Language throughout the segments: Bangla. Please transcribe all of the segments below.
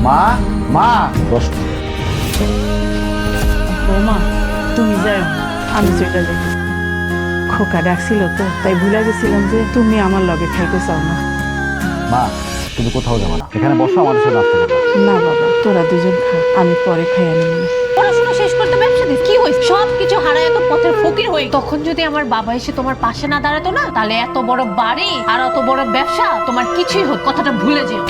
মা মা বস। বৌমা তুমি যাও, আমি চলে যাই। খোকা ডাকছিল তো, তাই ভুলে গেছিলাম যে তুমি আমার লগে খাইতে চাও না। মা তুমি কোথাও যাবে না, এখানে বসো, আমাদের সাথে নাস্তা করবে। না বাবা, তোরা দুজন খা, আমি পরে খাই আনি মনে। পড়াশোনা শেষ করতে ব্যবসা দিস কি হয়েছে? সবকিছু হারায় এত পথের ফকির হয়ে, তখন যদি আমার বাবা এসে তোমার পাশে না দাঁড়াতো না, তাহলে এত বড় বাড়ি আর এত বড় ব্যবসা তোমার কিছুই হতো। কথাটা ভুলে যেও।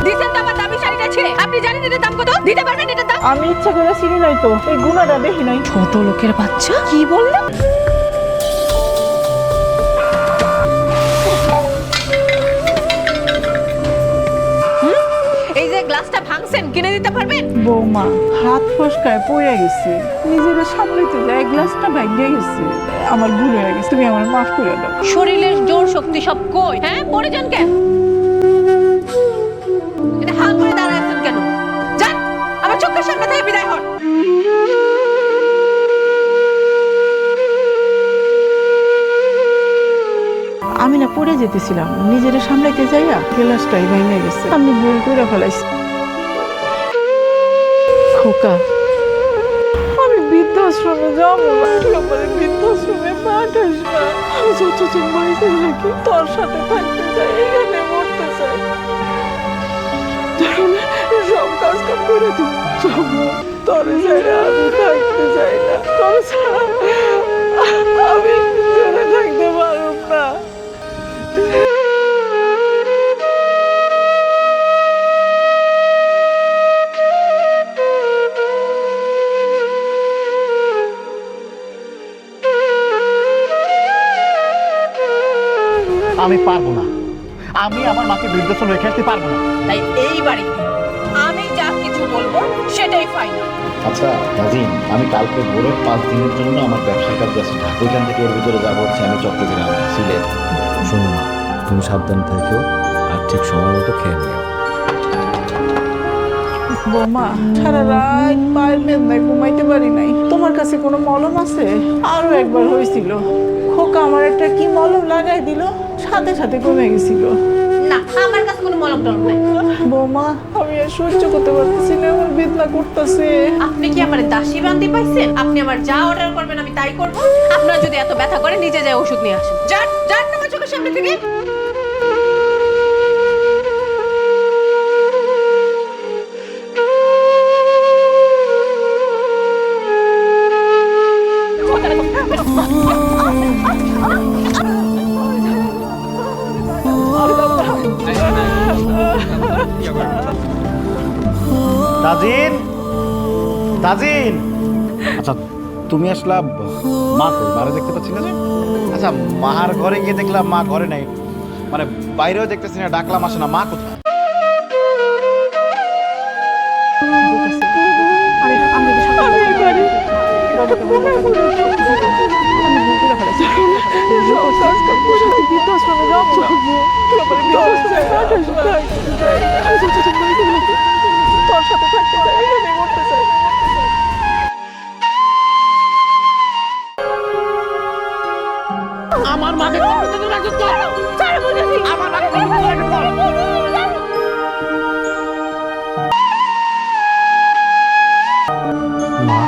দিছেন তো আমার দামি শাড়িটা ছিঁড়ে। আপনি জানেন এটার দাম কত? দিতে পারবেন এটার দাম? আমি ইচ্ছা করে চিনি নাই তো, এই গুণাটা দেখি নাই। ছোট লোকের বাচ্চা কি বললো? এই যে গ্লাসটা ভাঙছেন, কিনে দিতে পারবেন? বৌমা হাত ফসকায় পড়ে গেছে, নিজের সামলাইতে যায় গ্লাসটা ভেঙে গেছে। আমার ভুল হয়ে গেছে, তুমি আমার মাফ করে দাও। শরীরের জোর শক্তি সব কই? হ্যাঁ, পড়ে যান কেন? এটা হাল করে দাঁড়ায় আছেন কেন? যান, আমার চোখের সামনে থেকে বিদায় হন। আমি না পড়ে যেতেছিলাম, নিজের সামলাইতে যাইয়া গ্লাসটাই ভেঙে গেছে। আমি ভুল করে ফেলাইছি। খোকা, আমি বৃদ্ধাশ্রমে যাবো না, তুই আমার বৃদ্ধাশ্রমে পাঠাস না। আমি যতদিন বাড়িতে থাকি তোর সাথে থাকতে চাই, এখানে মরতে চাই। তাহলে সব কাজ কাম করে তুই যাবো, তোর ছাড়া আমি থাকতে চাই না, তোর ছাড়া আমি চলে থাকতে পারব না। আমি পারবো না, আমি আমার মাকে বৃদ্ধাশ্রমে রেখে আসতে পারবো না। তাই এই বাড়িতে আমি যা কিছু বলবো সেটাই ফাইনাল। আচ্ছা নাজিম, আমি কালকে ভোরে 5 দিনের জন্য আমার ব্যবসার কাজ আছে, ওইখান থেকে এর ভিতরে যাবো হচ্ছে আমি চট্টগ্রাম, সিলেট। শোনো মা, তুমি সাবধান থেকো আর ঠিক সময় মতো খেয়ে নিও। বৌমা সারা রাত পায়ের বেদনায় ঘুমাইতে পারি নাই। তোমার কাছে কোনো মলম আছে? আরো একবার হয়েছিল, খোকা আমার একটা কি মলম লাগাই দিল, সাথে সাথে কমে গেছিল। না, আমার কাছে কোনো মলম টলম নাই। বৌমা আমি আর সহ্য করতে পারতেছি না, আমার বেদনা করতেছে। আপনি কি আমার দাসী বান্দি পাইছেন? আপনি আমার যা অর্ডার করবেন আমি তাই করব। আপনার যদি এত ব্যথা করে নিজে যায় ওষুধ নিয়ে আসেন। যান, যান আমার চোখের সামনে থেকে। তাজিন, তাজিন। আচ্ছা তুমি আসলা, মা কই? মারে দেখতে পাচ্ছি না যে। আচ্ছা মার ঘরে গিয়ে দেখলাম মা ঘরে নেই, মানে বাইরেও দেখতেছি না, ডাকলাম আসে না, মা কোথায়? আমি এই বাড়ি আমি ভুল করে ফেলেছি। সব কাজ কাম করে আমি বৃদ্ধাশ্রমে যাবো না। তুই আমার বৃদ্ধাশ্রমে পাঠাস না। আমি যতদিন বাড়িতে থাকি তোর সাথে থাকতে চাই, এখানে মরতে চাই। আমার মাকে কতদিন রাখছিস তুই? আমার মাকে কতদিন রাখছিস তুই? মা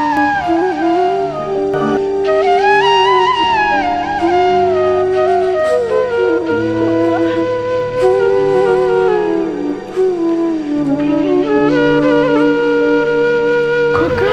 খোকা